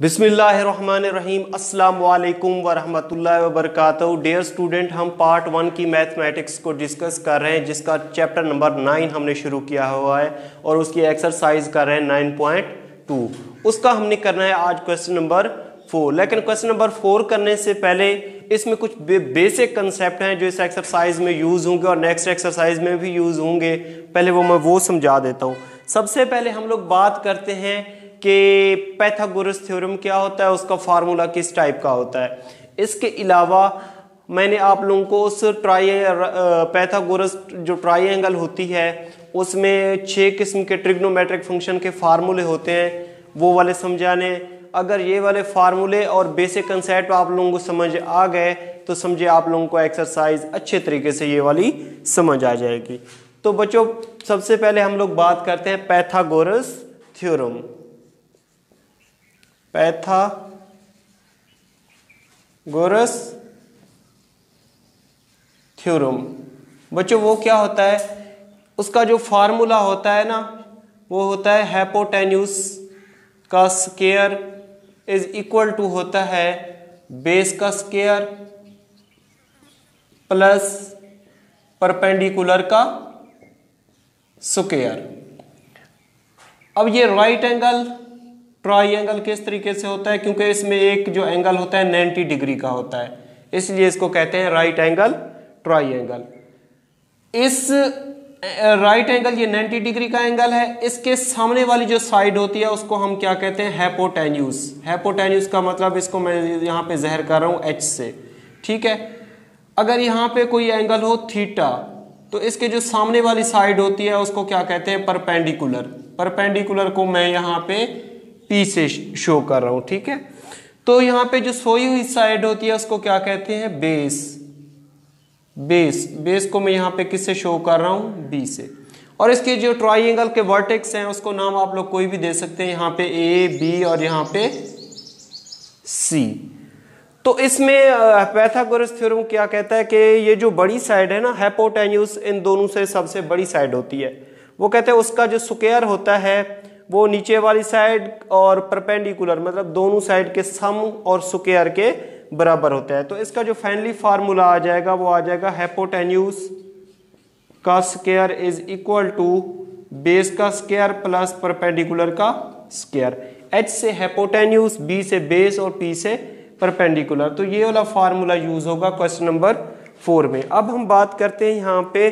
बिस्मिल्लाहिर्रहमानिर्रहीम अस्सलाम वालेकुम वरहमतुल्लाहि वबरकातुहू। डियर स्टूडेंट, हम पार्ट 1 की मैथमेटिक्स को डिस्कस कर रहे हैं, जिसका चैप्टर नंबर 9 हमने शुरू किया हुआ है और उसकी एक्सरसाइज कर रहे हैं 9.2। उसका हमने करना है आज क्वेश्चन नंबर 4। लेकिन क्वेश्चन नंबर 4 करने से पहले इसमें कुछ बेसिक कंसेप्ट हैं जो इस एक्सरसाइज में यूज़ होंगे और नेक्स्ट एक्सरसाइज में भी यूज़ होंगे। पहले मैं समझा देता हूँ। सबसे पहले हम लोग बात करते हैं कि पाइथागोरस थ्योरम क्या होता है, उसका फार्मूला किस टाइप का होता है। इसके अलावा मैंने आप लोगों को उस पाइथागोरस जो ट्राइंगल होती है उसमें 6 किस्म के ट्रिग्नोमेट्रिक फंक्शन के फार्मूले होते हैं, वो वाले समझाने। अगर ये वाले फार्मूले और बेसिक कंसेप्ट आप लोगों को समझ आ गए तो समझे आप लोगों को एक्सरसाइज अच्छे तरीके से ये वाली समझ आ जाएगी। तो बच्चों, सबसे पहले हम लोग बात करते हैं पाइथागोरस थ्योरम। पाइथागोरस थ्योरम बच्चों वो क्या होता है, उसका जो फार्मूला होता है ना, वो होता है हाइपोटेन्यूज का स्क्वायर इज इक्वल टू होता है बेस का स्क्वायर प्लस परपेंडिकुलर का स्क्वायर। अब ये राइट एंगल ट्राइंगल किस तरीके से होता है, क्योंकि इसमें एक जो एंगल होता है 90 डिग्री का होता है, इसलिए इसको कहते हैं राइट एंगल ट्राइंगल। इस राइट एंगल ये 90 डिग्री का एंगल है। इसके सामने वाली जो साइड होती है उसको हम क्या कहते हैं, हाइपोटेन्यूज। हाइपोटेन्यूज का मतलब इसको मैं यहाँ पे ज़हर कर रहा हूँ H से, ठीक है। अगर यहाँ पे कोई एंगल हो थीटा तो इसके जो सामने वाली साइड होती है उसको क्या कहते हैं, परपेंडिकुलर। परपेंडिकुलर को मैं यहाँ पे P से शो कर रहा हूँ, ठीक है। तो यहाँ पे जो सोई हुई साइड होती है उसको क्या कहते हैं, बेस। बेस को मैं यहाँ पे किससे शो कर रहा हूँ, B से। और इसके जो ट्राइंगल के वर्टेक्स हैं उसको नाम आप लोग कोई भी दे सकते हैं, यहाँ पे A, B और यहाँ पे C। तो इसमें पाइथागोरस थ्योरम क्या कहता है कि ये जो बड़ी साइड है ना, हाइपोटेन्यूज इन दोनों से सबसे बड़ी साइड होती है, वो कहते हैं उसका जो स्क्वायर होता है वो नीचे वाली साइड और परपेंडिकुलर मतलब दोनों साइड के सम और स्क्वायर के बराबर होता है। तो इसका जो फाइनली फार्मूला आ जाएगा वो आ जाएगा हाइपोटेन्यूज का square is equal to base का स्क्वायर प्लस परपेंडिकुलर का स्क्वायर। H से हाइपोटेन्यूज, B से बेस और P से परपेंडिकुलर। तो ये वाला फार्मूला यूज होगा क्वेश्चन नंबर 4 में। अब हम बात करते हैं यहाँ पे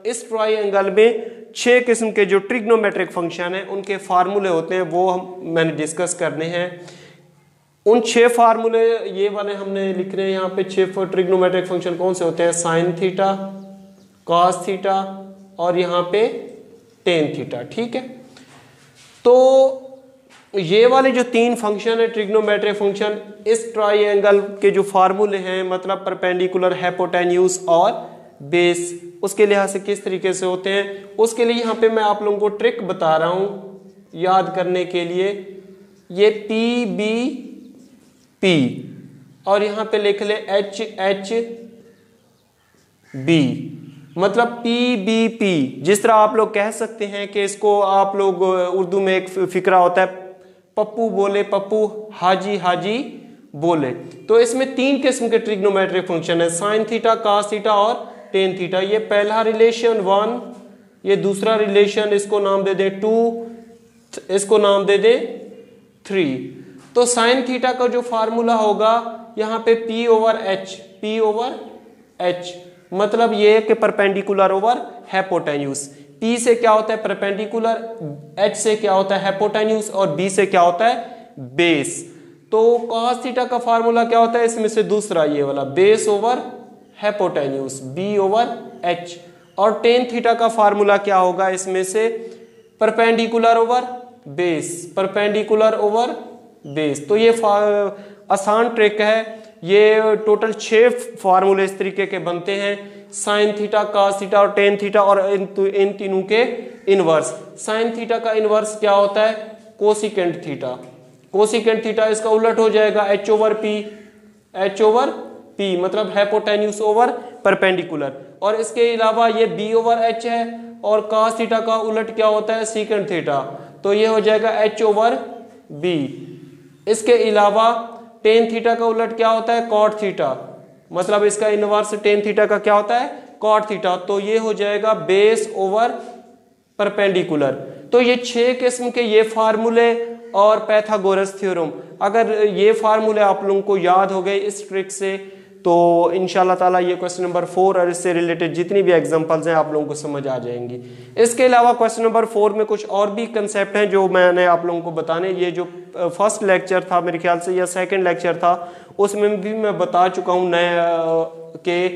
इस ट्राइंगल में 6 किस्म के जो ट्रिग्नोमेट्रिक फंक्शन है उनके फार्मूले होते हैं, वो मैंने डिस्कस करने हैं। उन 6 फार्मूले ये वाले हमने लिख रहे हैं यहाँ पे। 6 ट्रिग्नोमेट्रिक फंक्शन कौन से होते हैं, साइन थीटा, कॉस थीटा और यहाँ पे टेन थीटा, ठीक है। तो ये वाले जो 3 फंक्शन है ट्रिग्नोमेट्रिक फंक्शन, इस ट्राइंगल के जो फार्मूले हैं मतलब परपेंडिकुलर, हाइपोटेन्यूज और बेस, उसके लिहाज से किस तरीके से होते हैं, उसके लिए यहाँ पे मैं आप लोगों को ट्रिक बता रहा हूँ याद करने के लिए। ये P B P और यहाँ पे लिख ले H H B, मतलब P B P। जिस तरह आप लोग कह सकते हैं कि इसको आप लोग उर्दू में एक फिक्रा होता है, पप्पू बोले पप्पू, हाजी हाजी बोले। तो इसमें 3 किस्म के ट्रिग्नोमेट्रिक फंक्शन है, साइन थीटा, कॉस थीटा और टेन थीटा। ये पहला रिलेशन 1, ये दूसरा रिलेशन इसको नाम दे दे 2, इसको नाम दे दे 3। तो साइन थीटा का जो फार्मूला होगा यहाँ पे P ओवर H, मतलब ये कि परपेंडिकुलर ओवर हाइपोटेन्यूज। P से क्या होता है, परपेंडिकुलर, H से क्या होता है, हाइपोटेन्यूज और B से क्या होता है, बेस। तो कॉस थीटा का फार्मूला क्या होता है, इसमें से दूसरा ये वाला, base over hypotenuse, B over H। और टेन थीटा का फार्मूला क्या होगा, इसमें से perpendicular over base, perpendicular over base. तो ये आसान ट्रिक है। ये टोटल 6 फार्मूले इस तरीके के बनते हैं, साइन थीटा, कॉस थीटा और टेन थीटा और इन तीनों के इनवर्स। साइन थीटा का इनवर्स क्या होता है, कोसिकेंट थीटा। कोसिकेंट थीटा इसका उलट हो जाएगा H ओवर P, मतलब हाइपोटेन्यूज ओवर परपेंडिकुलर। और इसके अलावा ये B ओवर H है और cos थीटा का उलट क्या होता है, सीकेंट थीटा। तो ये हो जाएगा H ओवर बी। इसके अलावा टेन थीटा का उलट क्या होता है, कॉट थीटा, मतलब इसका इनवर्स टेन थीटा का क्या होता है, कॉट थीटा। तो ये हो जाएगा बेस ओवर परपेंडिकुलर। तो ये 6 किस्म के ये फार्मूले और पाइथागोरस थ्योरम, अगर ये फार्मूले आप लोगों को याद हो गए इस ट्रिक से तो इंशाल्लाह ताला ये क्वेश्चन नंबर 4 और इससे रिलेटेड जितनी भी एग्जांपल्स हैं आप लोगों को समझ आ जाएंगी। इसके अलावा क्वेश्चन नंबर 4 में कुछ और भी कंसेप्ट हैं जो मैंने आप लोगों को बताने, ये जो फर्स्ट लेक्चर था मेरे ख्याल से या सेकंड लेक्चर था उसमें भी मैं बता चुका हूँ नए के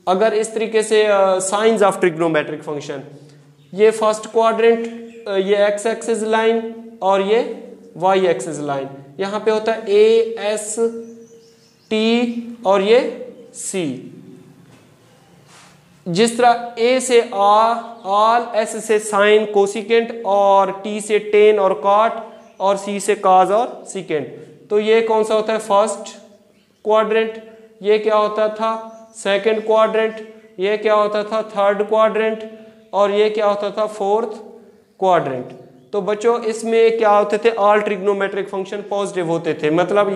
अगर इस तरीके से साइंस ऑफ ट्रिग्नोमेट्रिक फंक्शन, ये फर्स्ट क्वाड्रेंट, ये एक्स एक्सिस लाइन और ये वाई एक्सिस लाइन, यहाँ पे होता है ए एस टी और ये सी। जिस तरह ए से आल, एस से साइन कोसिकेंट और टी से टेन और कॉट और सी से काज और सीकेंट। तो ये कौन सा होता है, फर्स्ट क्वाड्रेंट, ये क्या होता था सेकंड क्वाड्रेंट, ये क्या होता था थर्ड क्वाड्रेंट और ये क्या होता था फोर्थ क्वाड्रेंट। तो बच्चों इसमें क्या होते थे, ऑल ट्रिग्नोमेट्रिक फंक्शन पॉजिटिव होते थे, मतलब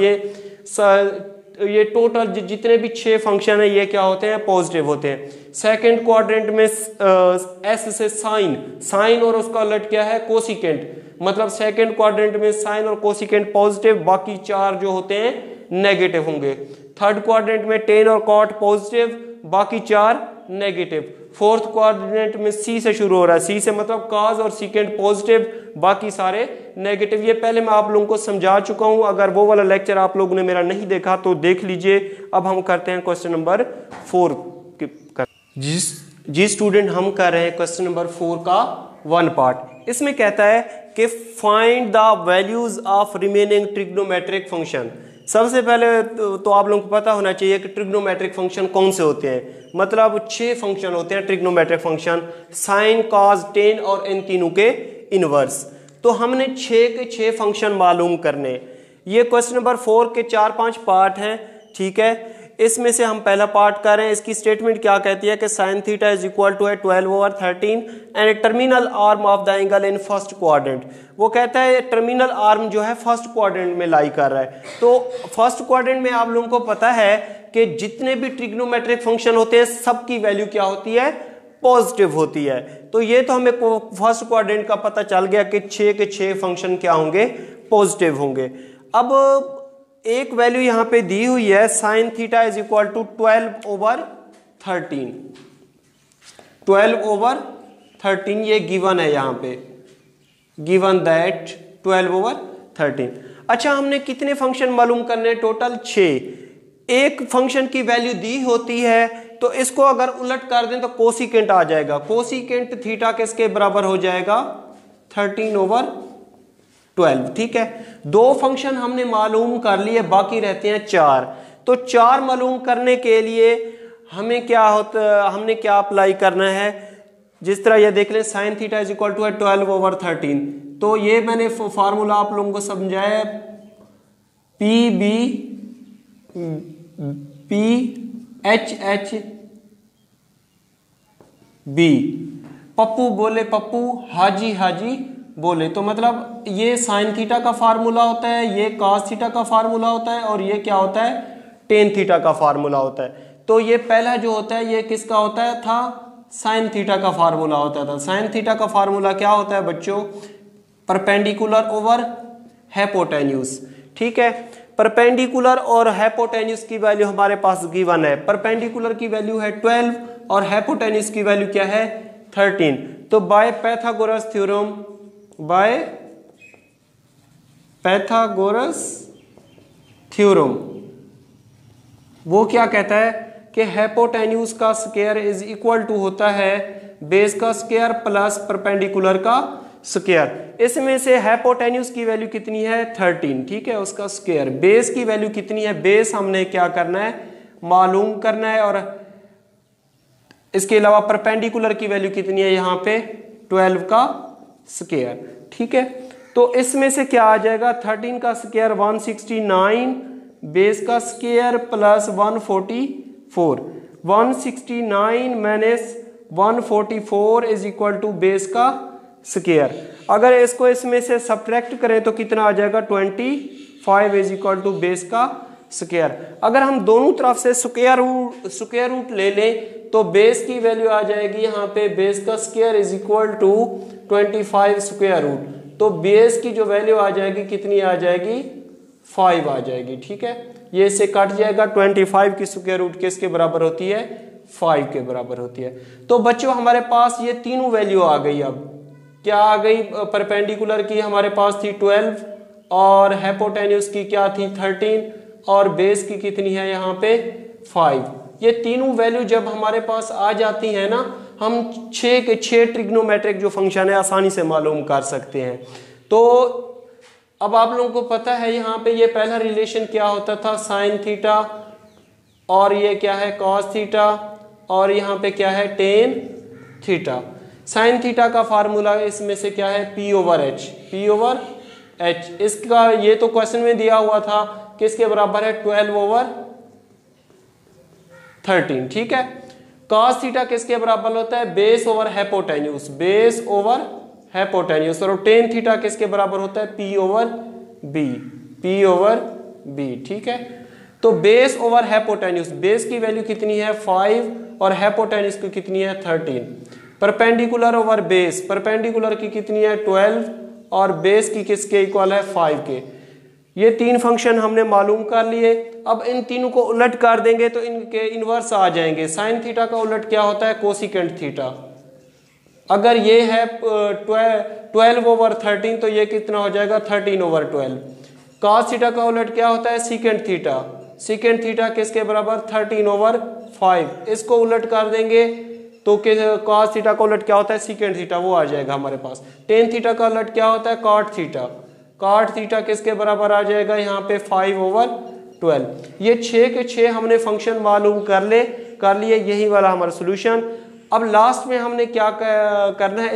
ये टोटल जितने भी 6 फंक्शन है ये क्या होते हैं, पॉजिटिव होते हैं। सेकंड क्वाड्रेंट में एस से साइन और उसका उलट क्या है, कोसिकेंट, मतलब सेकंड क्वाड्रेंट में साइन और कोसिकेंट पॉजिटिव, बाकी 4 जो होते हैं नेगेटिव होंगे। थर्ड क्वाड्रेंट में टेन और कॉट पॉजिटिव, बाकी 4 नेगेटिव। फोर्थ क्वाड्रेंट में सी से शुरू हो रहा है, सी से मतलब काज और सीकेंट पॉजिटिव, बाकी सारे नेगेटिव। ये पहले मैं आप लोगों को समझा चुका हूं, अगर वो वाला लेक्चर आप लोगों ने मेरा नहीं देखा तो देख लीजिए। अब हम करते हैं क्वेश्चन नंबर 4। जी स्टूडेंट, हम कर रहे हैं क्वेश्चन नंबर 4 का 1 पार्ट। इसमें कहता है कि find the values of remaining trigonometric function. सबसे पहले तो आप लोगों को पता होना चाहिए कि ट्रिग्नोमेट्रिक फंक्शन कौन से होते हैं, मतलब 6 फंक्शन होते हैं trigonometric function, sine cos tan और इन तीनों के इनवर्स। तो हमने 6 के 6 फंक्शन मालूम करने। ये क्वेश्चन नंबर 4 के 4-5 पार्ट हैं, ठीक है। इसमें से हम पहला पार्ट कर रहे हैं। इसकी स्टेटमेंट क्या कहती है कि sine theta is equal to है 12/13 and terminal arm of the angle in first quadrant. वो कहता है टर्मिनल आर्म जो है फर्स्ट क्वाड्रेंट में लाई कर रहा है। तो फर्स्ट क्वाड्रेंट में आप लोगों को पता है कि जितने भी ट्रिग्नोमेट्रिक फंक्शन होते हैं सबकी वैल्यू क्या होती है, पॉजिटिव होती है। तो ये तो हमें फर्स्ट क्वाड्रेंट का पता चल गया कि 6 के 6 फंक्शन क्या होंगे, पॉजिटिव होंगे। अब एक वैल्यू यहां पे दी हुई है, sine theta is equal to 12/13। 12/13 ये गिवन है, यहां पे गिवन दैट 12/13। अच्छा, हमने कितने फंक्शन मालूम करने, टोटल 6। एक फंक्शन की वैल्यू दी होती है तो इसको अगर उलट कर दें तो कोसिकेंट आ जाएगा। कोसिकेंट थीटा किसके बराबर हो जाएगा, 13/12, ठीक है। 2 फंक्शन हमने मालूम कर लिए, बाकी रहते हैं 4। तो 4 मालूम करने के लिए हमें क्या होता, हमने क्या अप्लाई करना है, जिस तरह ये देख लें sine theta is equal to है 12/13। तो ये मैंने फार्मूला आप लोगों को समझाया, PBPHHB। पप्पू बोले पप्पू, हाजी हाजी बोले। तो मतलब ये साइन थीटा का फार्मूला होता है, ये कॉस थीटा का फार्मूला होता है और ये क्या होता है, टेन थीटा का फार्मूला होता है। तो ये पहला जो होता है ये किसका होता है, था साइन थीटा का फार्मूला होता था। साइन थीटा का फार्मूला क्या होता है बच्चों, परपेंडिकुलर ओवर हाइपोटेन्यूज, ठीक है। परपेंडिकुलर और हाइपोटेन्यूज की वैल्यू हमारे पास गिवन है। परपेंडिकुलर की वैल्यू है 12 और हाइपोटेन्यूज की वैल्यू क्या है, 13। तो बाय पाइथागोरस थ्योरम वो क्या कहता है कि हाइपोटेन्यूज का स्क्वायर इज इक्वल टू होता है बेस का स्क्वायर प्लस परपेंडिकुलर का स्क्वायर। इसमें से हाइपोटेन्यूज की वैल्यू कितनी है, 13, ठीक है, उसका स्क्वायर। बेस की वैल्यू कितनी है, बेस हमने क्या करना है, मालूम करना है। और इसके अलावा परपेंडिकुलर की वैल्यू कितनी है, यहाँ पे 12 का स्क्वायर, ठीक है। तो इसमें से क्या आ जाएगा, 13 का स्क्वायर 169, बेस का square plus 144, 169 minus 144 is equal to base का स्क्वायर। अगर इसको इसमें से सब्ट्रैक्ट करें तो कितना आ जाएगा 25 इज इक्वल टू बेस का स्क्वायर। अगर हम दोनों तरफ से स्क्वायर रूट ले लें तो बेस की वैल्यू आ जाएगी यहाँ पे बेस का square is equal to 25 square root. तो बेस की जो वैल्यू आ जाएगी कितनी आ जाएगी 5 आ जाएगी। ठीक है, ये इससे कट जाएगा। 25 की स्क्वायर रूट किसके बराबर होती है 5 के बराबर होती है। तो बच्चों हमारे पास ये तीनों वैल्यू आ गई। अब क्या आ गई, परपेंडिकुलर की हमारे पास थी 12 और हाइपोटेन्यूज की क्या थी 13 और बेस की कितनी है यहाँ पे 5। ये तीनों वैल्यू जब हमारे पास आ जाती है ना, हम 6 के 6 ट्रिग्नोमेट्रिक जो फंक्शन है आसानी से मालूम कर सकते हैं। तो अब आप लोगों को पता है यहाँ पे ये पहला रिलेशन क्या होता था साइन थीटा, और ये क्या है कॉस थीटा, और यहाँ पे क्या है टेन थीटा। साइन थीटा का फार्मूला इसमें से क्या है पी ओवर एच। इसका ये तो क्वेश्चन में दिया हुआ था किसके बराबर है 12/13। ठीक है, कॉस थीटा किसके बराबर होता है बेस ओवर हाइपोटेन्यूज, और टेन थीटा किसके बराबर होता है पी ओवर बी। ठीक है, तो बेस ओवर हाइपोटेन्यूज, बेस की वैल्यू कितनी है 5 और हाइपोटेन्यूज की कितनी है 13। परपेंडिकुलर ओवर बेस, परपेंडिकुलर की कितनी है 12 और बेस की किसके इक्वल है 5 के। ये तीन फंक्शन हमने मालूम कर लिए। अब इन तीनों को उलट कर देंगे तो इनके इनवर्स आ जाएंगे। साइन थीटा का उलट क्या होता है कोसिकेंट थीटा। अगर ये है 12/13 तो ये कितना हो जाएगा 13/12। कॉस थीटा का उलट क्या होता है सीकेंट थीटा, सीकेंट थीटा किसके बराबर 13/5। इसको उलट कर देंगे तो कॉस थीटा का उलट क्या होता है सीकेंट थीटा, वो आ जाएगा हमारे पास। टेन थीटा का उलट क्या होता है कॉट थीटा, कॉट थीटा किसके बराबर आ जाएगा यहाँ पे 5/12। ये 6 के 6 हमने फंक्शन मालूम कर लिए, यही वाला हमारा सोल्यूशन। अब लास्ट में हमने क्या करना है,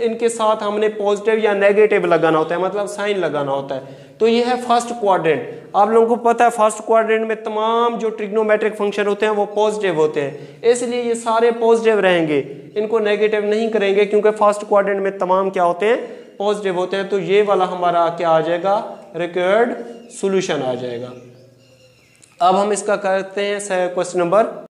इनके साथ हमने पॉजिटिव या नेगेटिव लगाना होता है, मतलब साइन लगाना होता है। तो ये है फर्स्ट क्वाड्रेंट। आप लोगों को पता है फर्स्ट क्वाड्रेंट में तमाम जो ट्रिग्नोमेट्रिक फंक्शन होते हैं वो पॉजिटिव होते हैं, इसलिए ये सारे पॉजिटिव रहेंगे, इनको नेगेटिव नहीं करेंगे क्योंकि फर्स्ट क्वाड्रेंट में तमाम क्या होते हैं पॉजिटिव होते हैं। तो ये वाला हमारा क्या आ जाएगा रिक्वायर्ड सॉल्यूशन आ जाएगा। अब हम इसका करते हैं क्वेश्चन नंबर